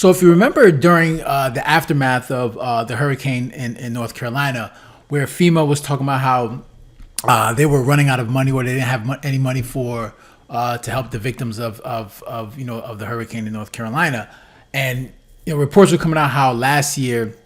So if you remember during the aftermath of the hurricane in North Carolina, where FEMA was talking about how they were running out of money, or they didn't have any money for to help the victims of the hurricane in North Carolina, and reports were coming out how last year,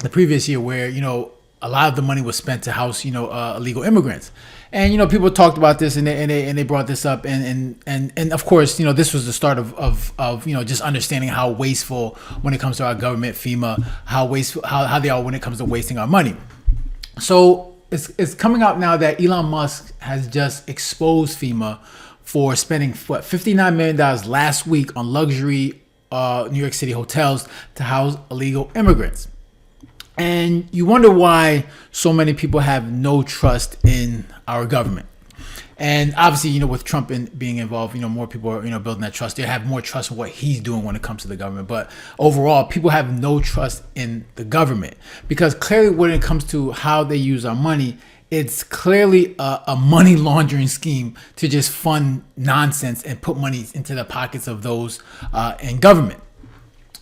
the previous year, where a lot of the money was spent to house illegal immigrants. And people talked about this, and they brought this up, and of course this was the start of just understanding how wasteful when it comes to our government, FEMA, how wasteful how they are when it comes to wasting our money. So it's coming out now that Elon Musk has just exposed FEMA for spending $59 million last week on luxury New York City hotels to house illegal immigrants. And you wonder why so many people have no trust in our government. And obviously, with Trump being involved, more people are, building that trust. They have more trust in what he's doing when it comes to the government. But overall, people have no trust in the government, because clearly when it comes to how they use our money, it's clearly a money laundering scheme to just fund nonsense and put money into the pockets of those in government.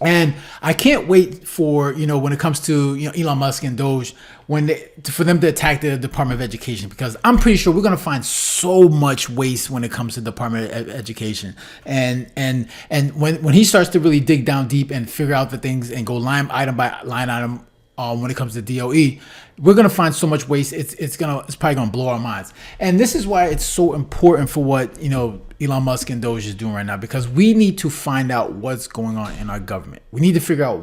And I can't wait for, when it comes to, Elon Musk and Doge, for them to attack the Department of Education, because I'm pretty sure we're going to find so much waste when it comes to the Department of Education. And when he starts to really dig down deep and figure out the things and go line item by line item, when it comes to DOE, we're gonna find so much waste. It's probably gonna blow our minds. And this is why it's so important for what Elon Musk and Doge is doing right now, because we need to find out what's going on in our government. We need to figure out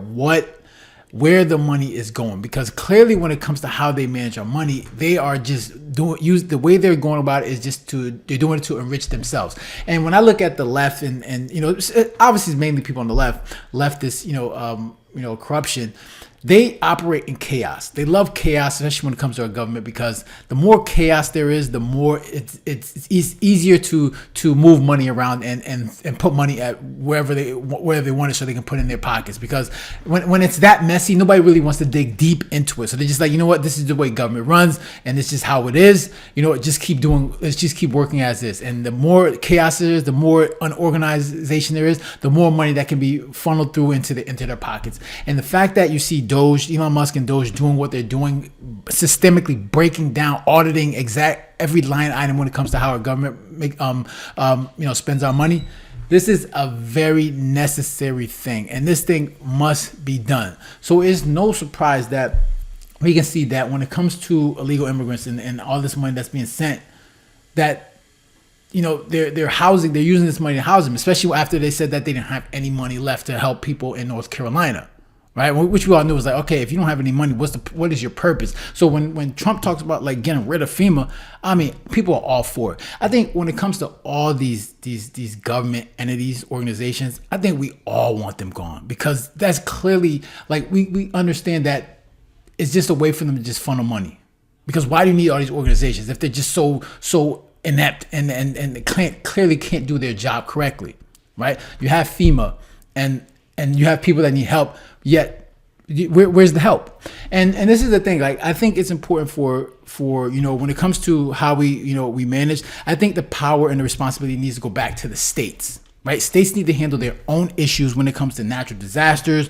where the money is going, because clearly when it comes to how they manage our money, they are just the way they're going about it is they're doing it to enrich themselves. And when I look at the left, and obviously it's mainly people on the leftist, corruption. They operate in chaos. They love chaos, especially when it comes to our government, because the more chaos there is, the more it's easier to move money around and put money at wherever they want it, so they can put it in their pockets. Because when it's that messy, nobody really wants to dig deep into it. So they're just like, what, this is the way government runs, and it's just how it is. Let's just keep working as is. And the more chaos there is, the more unorganization there is, the more money that can be funneled through into their pockets. And the fact that you see Elon Musk and Doge doing what they're doing, systemically breaking down, auditing every line item when it comes to how our government spends our money. This is a very necessary thing, and this thing must be done. So it's no surprise that we can see that when it comes to illegal immigrants and all this money that's being sent, that they're using this money to house them, especially after they said that they didn't have any money left to help people in North Carolina. Right, which we all knew was like, okay, if you don't have any money, what is your purpose? So when Trump talks about like getting rid of FEMA, I mean, people are all for it. I think when it comes to all these government entities, organizations, I think we all want them gone, because that's clearly like we understand that it's just a way for them to just funnel money. Because why do you need all these organizations if they're just so inept and they clearly can't do their job correctly, right? You have FEMA and you have people that need help. Yet, where's the help? And this is the thing. Like, I think it's important for when it comes to how we manage. I think the power and the responsibility needs to go back to the states. Right? States need to handle their own issues when it comes to natural disasters,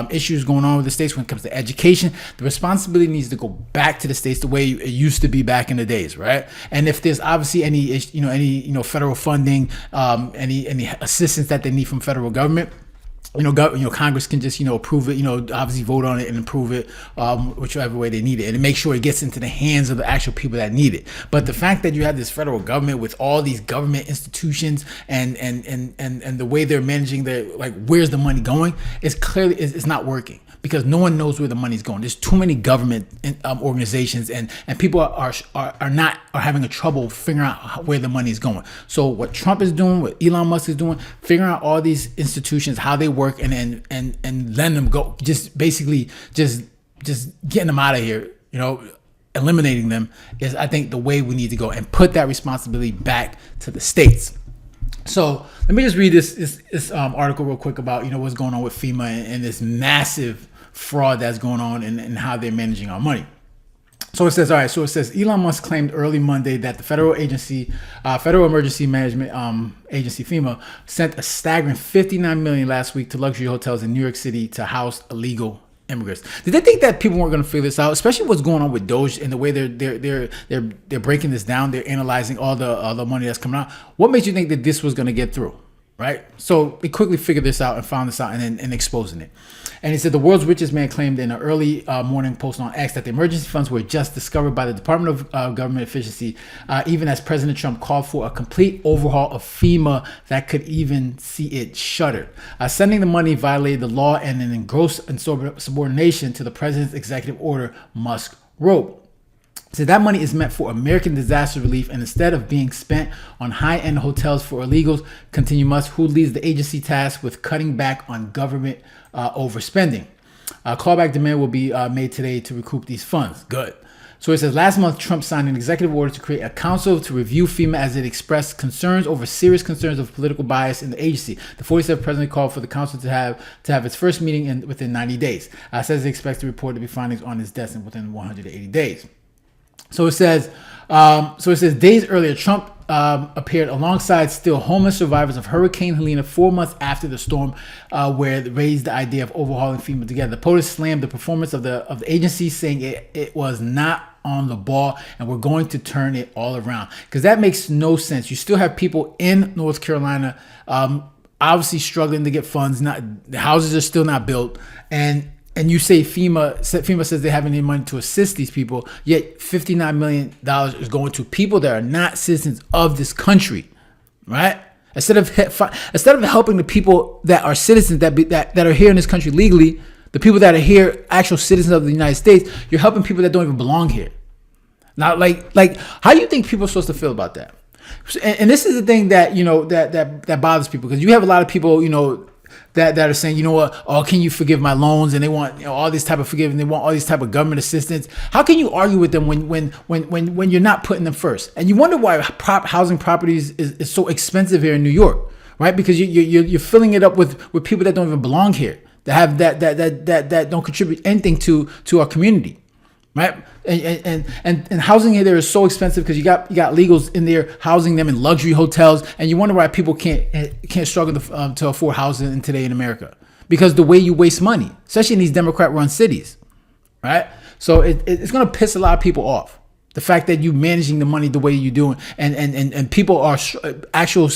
issues going on with the states when it comes to education. The responsibility needs to go back to the states the way it used to be back in the days, right? And if there's obviously any federal funding, any assistance that they need from federal government, Congress can just, approve it, obviously vote on it and approve it, whichever way they need it, and make sure it gets into the hands of the actual people that need it. But the fact that you have this federal government with all these government institutions and the way they're managing where's the money going, is clearly it's not working, because no one knows where the money's going. There's too many government organizations, and people are having a trouble figuring out where the money is going. So what Trump is doing, what Elon Musk is doing, figuring out all these institutions, how they work, and letting them go, just basically just getting them out of here, eliminating them, is I think the way we need to go, and put that responsibility back to the states. So let me just read this article real quick about what's going on with FEMA and this massive fraud that's going on and how they're managing our money. So it says, all right. So it says Elon Musk claimed early Monday that the federal agency, Federal Emergency Management Agency (FEMA), sent a staggering $59 million last week to luxury hotels in New York City to house illegal immigrants. Did they think that people weren't going to figure this out, especially what's going on with Doge and the way they're breaking this down? They're analyzing all the money that's coming out. What made you think that this was going to get through? Right? So they quickly figured this out and found this out and exposing it. And he said the world's richest man claimed in an early morning post on X that the emergency funds were just discovered by the Department of Government Efficiency, even as President Trump called for a complete overhaul of FEMA that could even see it shuttered. Sending the money violated the law and an engrossed insubordination to the president's executive order, Musk wrote. So that money is meant for American disaster relief, and instead of being spent on high-end hotels for illegals, continue Musk, who leads the agency tasked with cutting back on government overspending. Clawback demand will be made today to recoup these funds. Good. So it says last month, Trump signed an executive order to create a council to review FEMA as it expressed concerns over serious concerns of political bias in the agency. The 47th president called for the council to have its first meeting within 90 days. Says it expects the report to be findings on his desk within 180 days. So it says days earlier, Trump appeared alongside still homeless survivors of Hurricane Helene 4 months after the storm, where it raised the idea of overhauling FEMA together. The POTUS slammed the performance of the agency, saying it was not on the ball and we're going to turn it all around. Because that makes no sense. You still have people in North Carolina obviously struggling to get funds. The houses are still not built, and you say FEMA says they haven't any money to assist these people, yet $59 million is going to people that are not citizens of this country, right? Instead of helping the people that are citizens that are here in this country legally, the people that are here, actual citizens of the United States, you're helping people that don't even belong here. Now, like, how do you think people are supposed to feel about that? And this is the thing that that bothers people, because you have a lot of people, that are saying, you know what, oh, can you forgive my loans? And they want all this type of forgiveness. They want all these type of government assistance. How can you argue with them when you're not putting them first? And you wonder why housing properties is so expensive here in New York, right? Because you're filling it up with people that don't even belong here, that have that don't contribute anything to our community. Right, and housing here there is so expensive because you got legals in there housing them in luxury hotels, and you wonder why people can't struggle to afford housing today in America, because the way you waste money, especially in these Democrat-run cities, right? So it's gonna piss a lot of people off. The fact that you managing the money the way you're doing, and people are actual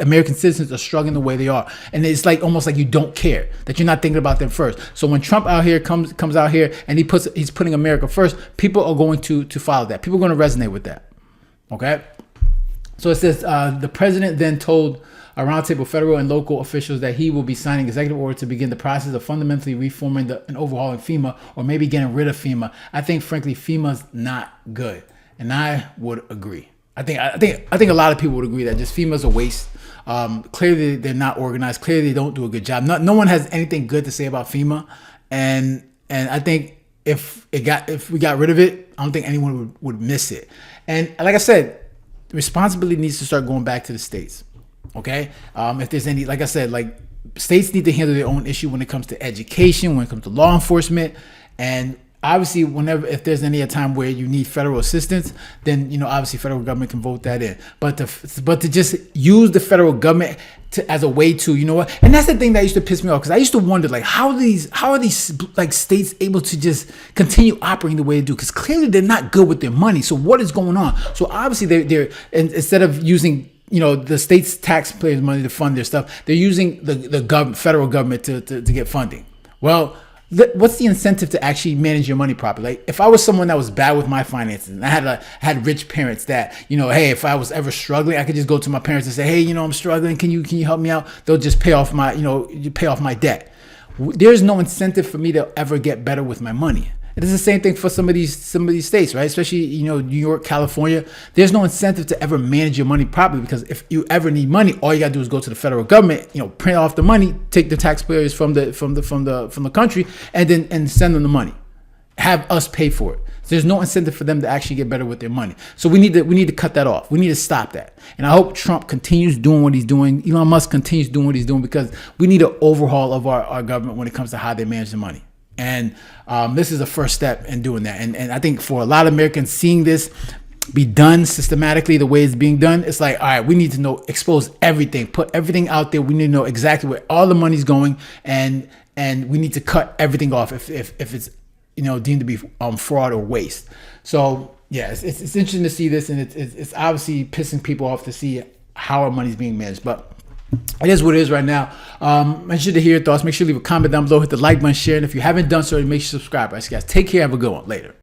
American citizens are struggling the way they are, and it's like almost like you don't care, that you're not thinking about them first. So when Trump out here comes out here and he's putting America first, people are going to follow that. People are going to resonate with that. Okay. So it says the president then told a roundtable of federal and local officials that he will be signing executive order to begin the process of fundamentally reforming and overhauling FEMA, or maybe getting rid of FEMA. I think, frankly, FEMA's not good, and I would agree. I think a lot of people would agree that just FEMA's a waste. Clearly, they're not organized. Clearly, they don't do a good job. No one has anything good to say about FEMA, and I think if we got rid of it, I don't think anyone would miss it. And like I said, the responsibility needs to start going back to the states. Okay. If there's any, like I said, like states need to handle their own issue when it comes to education, when it comes to law enforcement, and obviously if there's any time where you need federal assistance, then obviously federal government can vote that in. But to just use the federal government as a way to, and that's the thing that used to piss me off, because I used to wonder, like, how are these like states able to just continue operating the way they do? Because clearly they're not good with their money. So what is going on? So obviously they're instead of using the state's taxpayers' money to fund their stuff, they're using the federal government to get funding. Well, what's the incentive to actually manage your money properly? Like, if I was someone that was bad with my finances, and I had rich parents that, hey, if I was ever struggling, I could just go to my parents and say, hey, I'm struggling. Can you help me out? They'll just pay off my debt. There's no incentive for me to ever get better with my money. It is the same thing for some of these states, right? Especially, New York, California. There's no incentive to ever manage your money properly, because if you ever need money, all you gotta do is go to the federal government, print off the money, take the taxpayers from the country, and send them the money. Have us pay for it. So there's no incentive for them to actually get better with their money. So we need to cut that off. We need to stop that. And I hope Trump continues doing what he's doing. Elon Musk continues doing what he's doing, because we need an overhaul of our government when it comes to how they manage the money. And this is the first step in doing that. And I think for a lot of Americans, seeing this be done systematically the way it's being done, it's like, all right, we need to know, expose everything, put everything out there. We need to know exactly where all the money's going, and we need to cut everything off if it's deemed to be fraud or waste. So yeah, it's interesting to see this, and it's obviously pissing people off to see how our money's being managed, but it is what it is right now. Make sure to hear your thoughts. Make sure to leave a comment down below, hit the like button, share, and if you haven't done so, make sure to subscribe. All right, guys, take care, have a good one. Later.